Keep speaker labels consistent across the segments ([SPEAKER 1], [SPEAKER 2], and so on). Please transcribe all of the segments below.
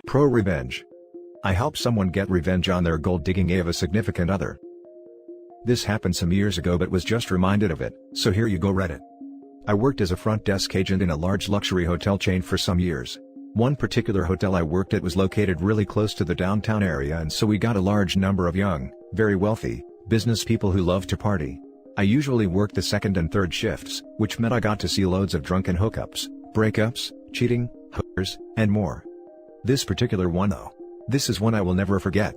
[SPEAKER 1] ProRevenge. I helped someone get revenge on their gold-digging of a significant other. This happened some years ago but was just reminded of it, so here you go Reddit. I worked as a front desk agent in a large luxury hotel chain for some years. One particular hotel I worked at was located really close to the downtown area, and so we got a large number of young, very wealthy, business people who love to party. I usually worked the second and third shifts, which meant I got to see loads of drunken hookups, breakups, cheating, hookers, and more. This particular one though. This is one I will never forget.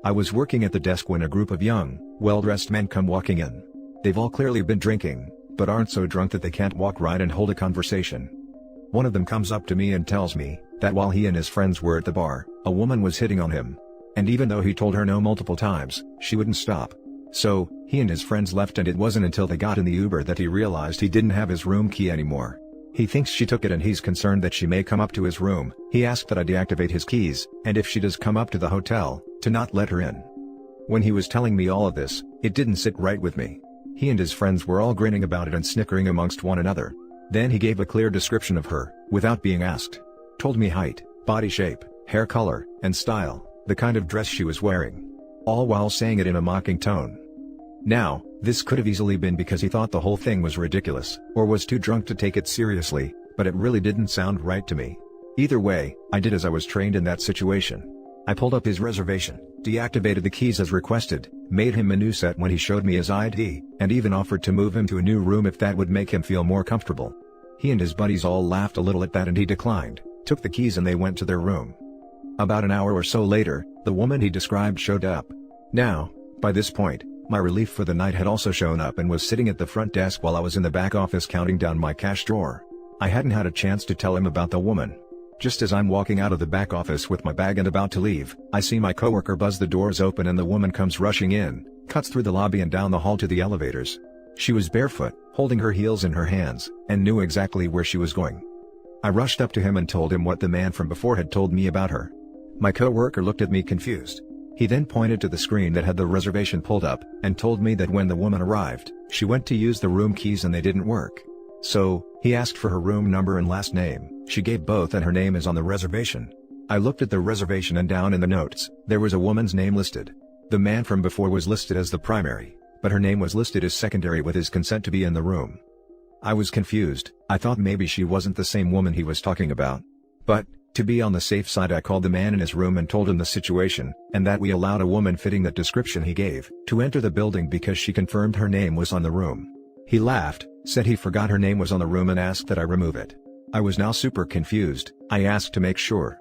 [SPEAKER 1] I was working at the desk when a group of young, well-dressed men come walking in. They've all clearly been drinking, but aren't so drunk that they can't walk right and hold a conversation. One of them comes up to me and tells me that while he and his friends were at the bar, a woman was hitting on him. And even though he told her no multiple times, she wouldn't stop. So, he and his friends left, and it wasn't until they got in the Uber that he realized he didn't have his room key anymore. He thinks she took it and he's concerned that she may come up to his room. He asked that I deactivate his keys, and if she does come up to the hotel, to not let her in. When he was telling me all of this, it didn't sit right with me. He and his friends were all grinning about it and snickering amongst one another. Then he gave a clear description of her, without being asked. Told me height, body shape, hair color, and style, the kind of dress she was wearing. All while saying it in a mocking tone. Now, this could have easily been because he thought the whole thing was ridiculous, or was too drunk to take it seriously, but it really didn't sound right to me. Either way, I did as I was trained in that situation. I pulled up his reservation, deactivated the keys as requested, made him menu set when he showed me his ID, and even offered to move him to a new room if that would make him feel more comfortable. He and his buddies all laughed a little at that and he declined, took the keys and they went to their room. About an hour or so later, the woman he described showed up. Now, by this point, my relief for the night had also shown up and was sitting at the front desk while I was in the back office counting down my cash drawer. I hadn't had a chance to tell him about the woman. Just as I'm walking out of the back office with my bag and about to leave, I see my coworker buzz the doors open and the woman comes rushing in, cuts through the lobby and down the hall to the elevators. She was barefoot, holding her heels in her hands, and knew exactly where she was going. I rushed up to him and told him what the man from before had told me about her. My coworker looked at me confused. He then pointed to the screen that had the reservation pulled up, and told me that when the woman arrived, she went to use the room keys and they didn't work. So, he asked for her room number and last name. She gave both and her name is on the reservation. I looked at the reservation and down in the notes, there was a woman's name listed. The man from before was listed as the primary, but her name was listed as secondary with his consent to be in the room. I was confused. I thought maybe she wasn't the same woman he was talking about. But, to be on the safe side, I called the man in his room and told him the situation, and that we allowed a woman fitting that description he gave, to enter the building because she confirmed her name was on the room. He laughed, said he forgot her name was on the room and asked that I remove it. I was now super confused. I asked to make sure.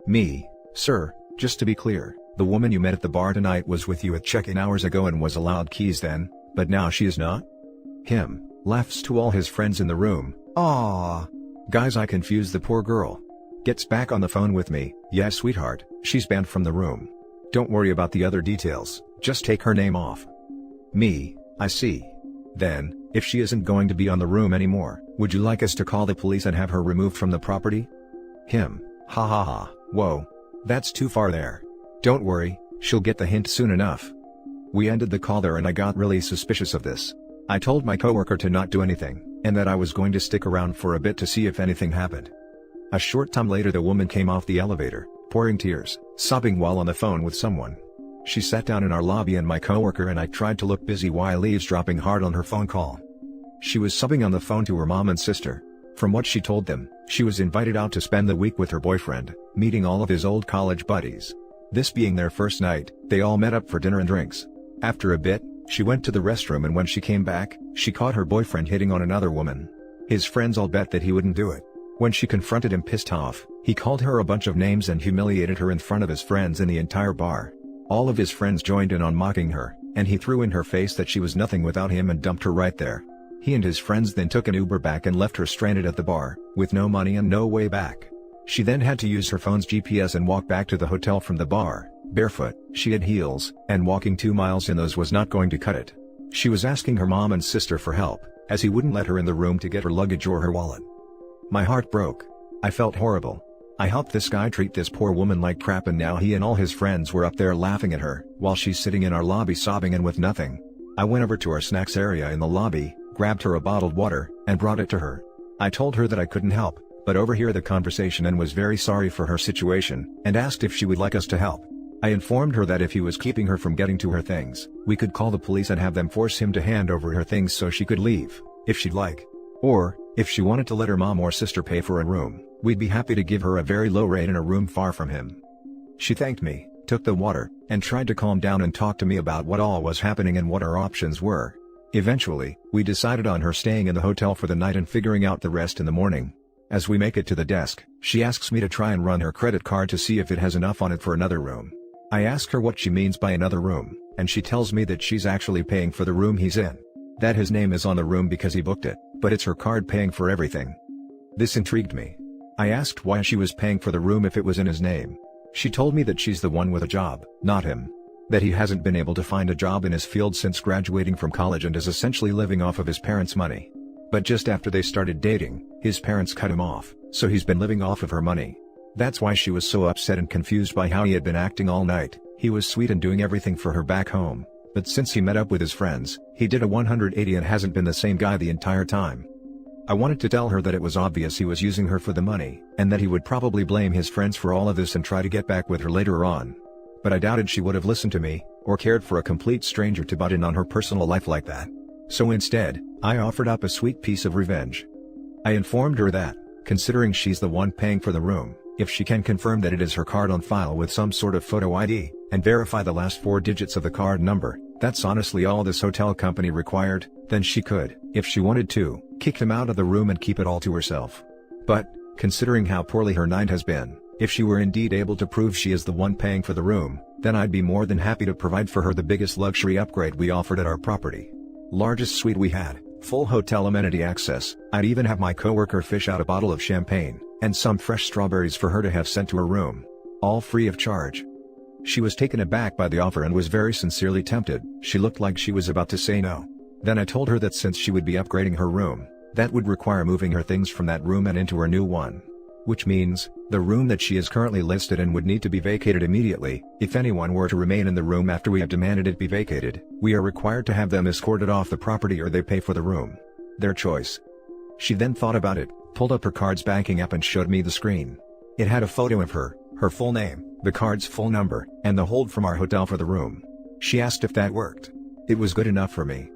[SPEAKER 1] Me, sir, just to be clear, the woman you met at the bar tonight was with you at check-in hours ago and was allowed keys then, but now she is not? Him, laughs to all his friends in the room. Aww. Guys, I confused the poor girl. Gets back on the phone with me. Yeah, sweetheart, she's banned from the room. Don't worry about the other details, just take her name off. Me, I see. Then, if she isn't going to be on the room anymore, would you like us to call the police and have her removed from the property? Him, ha ha ha, whoa. That's too far there. Don't worry, she'll get the hint soon enough. We ended the call there and I got really suspicious of this. I told my coworker to not do anything, and that I was going to stick around for a bit to see if anything happened. A short time later the woman came off the elevator, pouring tears, sobbing while on the phone with someone. She sat down in our lobby and my coworker and I tried to look busy while eavesdropping hard on her phone call. She was sobbing on the phone to her mom and sister. From what she told them, she was invited out to spend the week with her boyfriend, meeting all of his old college buddies. This being their first night, they all met up for dinner and drinks. After a bit, she went to the restroom and when she came back, she caught her boyfriend hitting on another woman. His friends all bet that he wouldn't do it. When she confronted him pissed off, he called her a bunch of names and humiliated her in front of his friends and the entire bar. All of his friends joined in on mocking her, and he threw in her face that she was nothing without him and dumped her right there. He and his friends then took an Uber back and left her stranded at the bar, with no money and no way back. She then had to use her phone's GPS and walk back to the hotel from the bar, barefoot, she had heels, and walking 2 miles in those was not going to cut it. She was asking her mom and sister for help, as he wouldn't let her in the room to get her luggage or her wallet. My heart broke. I felt horrible. I helped this guy treat this poor woman like crap and now he and all his friends were up there laughing at her, while she's sitting in our lobby sobbing and with nothing. I went over to our snacks area in the lobby, grabbed her a bottled water, and brought it to her. I told her that I couldn't help, but overheard the conversation and was very sorry for her situation, and asked if she would like us to help. I informed her that if he was keeping her from getting to her things, we could call the police and have them force him to hand over her things so she could leave, if she'd like. Or, if she wanted to let her mom or sister pay for a room, we'd be happy to give her a very low rate in a room far from him. She thanked me, took the water, and tried to calm down and talk to me about what all was happening and what our options were. Eventually, we decided on her staying in the hotel for the night and figuring out the rest in the morning. As we make it to the desk, she asks me to try and run her credit card to see if it has enough on it for another room. I ask her what she means by another room, and she tells me that she's actually paying for the room he's in. That his name is on the room because he booked it, but it's her card paying for everything. This intrigued me. I asked why she was paying for the room if it was in his name. She told me that she's the one with a job, not him. That he hasn't been able to find a job in his field since graduating from college and is essentially living off of his parents' money. But just after they started dating, his parents cut him off, so he's been living off of her money. That's why she was so upset and confused by how he had been acting all night. He was sweet and doing everything for her back home, but since he met up with his friends, he did a 180 and hasn't been the same guy the entire time. I wanted to tell her that it was obvious he was using her for the money, and that he would probably blame his friends for all of this and try to get back with her later on. But I doubted she would have listened to me, or cared for a complete stranger to butt in on her personal life like that. So instead, I offered up a sweet piece of revenge. I informed her that, considering she's the one paying for the room, if she can confirm that it is her card on file with some sort of photo ID, and verify the last 4 digits of the card number, that's honestly all this hotel company required, then she could, if she wanted to, kick him out of the room and keep it all to herself. But, considering how poorly her night has been, if she were indeed able to prove she is the one paying for the room, then I'd be more than happy to provide for her the biggest luxury upgrade we offered at our property. Largest suite we had, full hotel amenity access. I'd even have my coworker fish out a bottle of champagne, and some fresh strawberries for her to have sent to her room. All free of charge. She was taken aback by the offer and was very sincerely tempted. She looked like she was about to say no. Then I told her that since she would be upgrading her room, that would require moving her things from that room and into her new one. Which means, the room that she is currently listed in would need to be vacated immediately. If anyone were to remain in the room after we have demanded it be vacated, we are required to have them escorted off the property or they pay for the room. Their choice. She then thought about it, pulled up her card's banking app and showed me the screen. It had a photo of her, her full name, the card's full number, and the hold from our hotel for the room. She asked if that worked. It was good enough for me.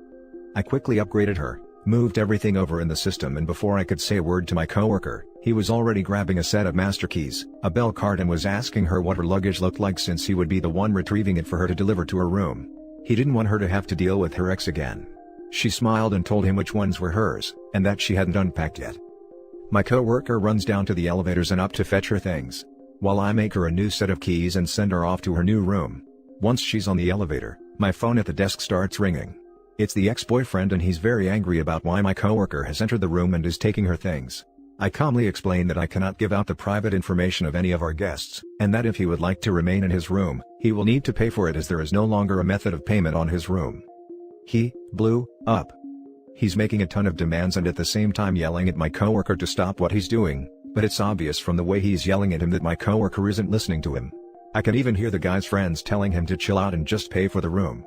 [SPEAKER 1] I quickly upgraded her, moved everything over in the system, and before I could say a word to my coworker, he was already grabbing a set of master keys, a bell card, and was asking her what her luggage looked like since he would be the one retrieving it for her to deliver to her room. He didn't want her to have to deal with her ex again. She smiled and told him which ones were hers, and that she hadn't unpacked yet. My coworker runs down to the elevators and up to fetch her things, while I make her a new set of keys and send her off to her new room. Once she's on the elevator, my phone at the desk starts ringing. It's the ex-boyfriend, and he's very angry about why my coworker has entered the room and is taking her things. I calmly explain that I cannot give out the private information of any of our guests, and that if he would like to remain in his room, he will need to pay for it as there is no longer a method of payment on his room. He blew up. He's making a ton of demands and at the same time yelling at my coworker to stop what he's doing, but it's obvious from the way he's yelling at him that my coworker isn't listening to him. I can even hear the guy's friends telling him to chill out and just pay for the room.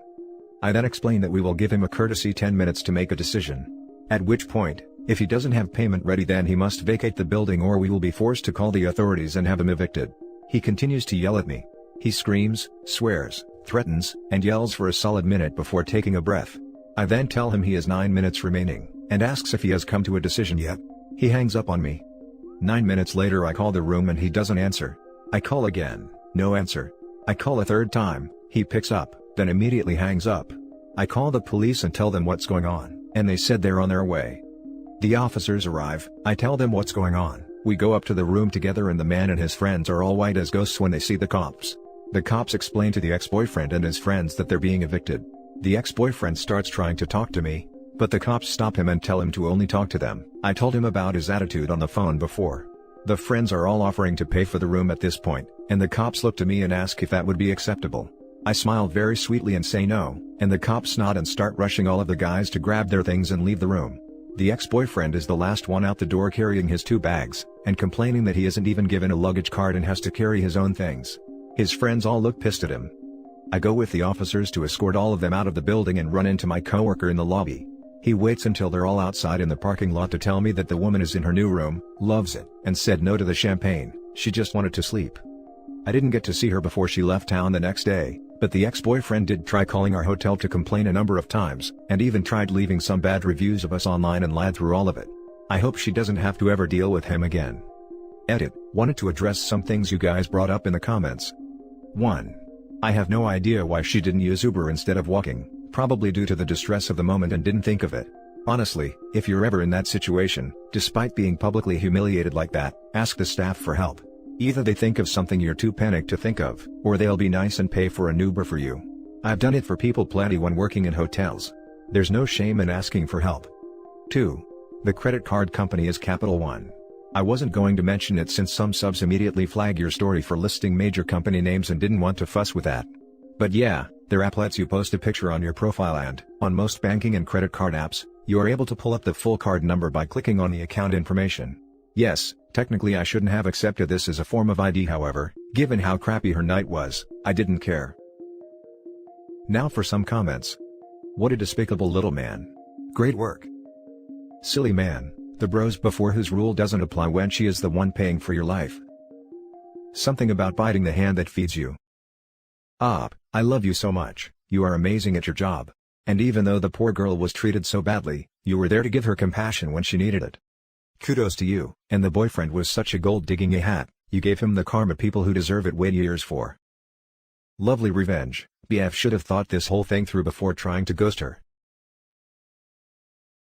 [SPEAKER 1] I then explain that we will give him a courtesy 10 minutes to make a decision. At which point, if he doesn't have payment ready, then he must vacate the building or we will be forced to call the authorities and have him evicted. He continues to yell at me. He screams, swears, threatens, and yells for a solid minute before taking a breath. I then tell him he has 9 minutes remaining, and asks if he has come to a decision yet. He hangs up on me. 9 minutes later I call the room and he doesn't answer. I call again, no answer. I call a third time, he picks up, then immediately hangs up. I call the police and tell them what's going on, and they said they're on their way. The officers arrive, I tell them what's going on, we go up to the room together and the man and his friends are all white as ghosts when they see the cops. The cops explain to the ex-boyfriend and his friends that they're being evicted. The ex-boyfriend starts trying to talk to me, but the cops stop him and tell him to only talk to them. I told him about his attitude on the phone before. The friends are all offering to pay for the room at this point, and the cops look to me and ask if that would be acceptable. I smile very sweetly and say no, and the cops nod and start rushing all of the guys to grab their things and leave the room. The ex-boyfriend is the last one out the door carrying his 2 bags, and complaining that he isn't even given a luggage card and has to carry his own things. His friends all look pissed at him. I go with the officers to escort all of them out of the building and run into my coworker in the lobby. He waits until they're all outside in the parking lot to tell me that the woman is in her new room, loves it, and said no to the champagne, she just wanted to sleep. I didn't get to see her before she left town the next day, but the ex-boyfriend did try calling our hotel to complain a number of times, and even tried leaving some bad reviews of us online and lied through all of it. I hope she doesn't have to ever deal with him again. Edit, wanted to address some things you guys brought up in the comments. 1. I have no idea why she didn't use Uber instead of walking, probably due to the distress of the moment and didn't think of it. Honestly, if you're ever in that situation, despite being publicly humiliated like that, ask the staff for help. Either they think of something you're too panicked to think of, or they'll be nice and pay for an Uber for you. I've done it for people plenty when working in hotels. There's no shame in asking for help. 2. The credit card company is Capital One. I wasn't going to mention it since some subs immediately flag your story for listing major company names and didn't want to fuss with that. But yeah, their app lets you post a picture on your profile and, on most banking and credit card apps, you are able to pull up the full card number by clicking on the account information. Yes, technically I shouldn't have accepted this as a form of ID, however, given how crappy her night was, I didn't care. Now for some comments. What a despicable little man. Great work. Silly man, the bros before whose rule doesn't apply when she is the one paying for your life. Something about biting the hand that feeds you. I love you so much, you are amazing at your job. And even though the poor girl was treated so badly, you were there to give her compassion when she needed it. Kudos to you, and the boyfriend was such a gold-digging a-hat, you gave him the karma people who deserve it wait years for. Lovely revenge, BF should have thought this whole thing through before trying to ghost her.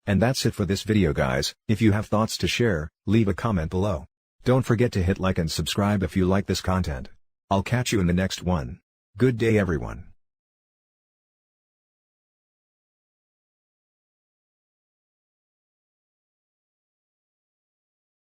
[SPEAKER 1] And that's it for this video guys, if you have thoughts to share, leave a comment below. Don't forget to hit like and subscribe if you like this content. I'll catch you in the next one. Good day everyone.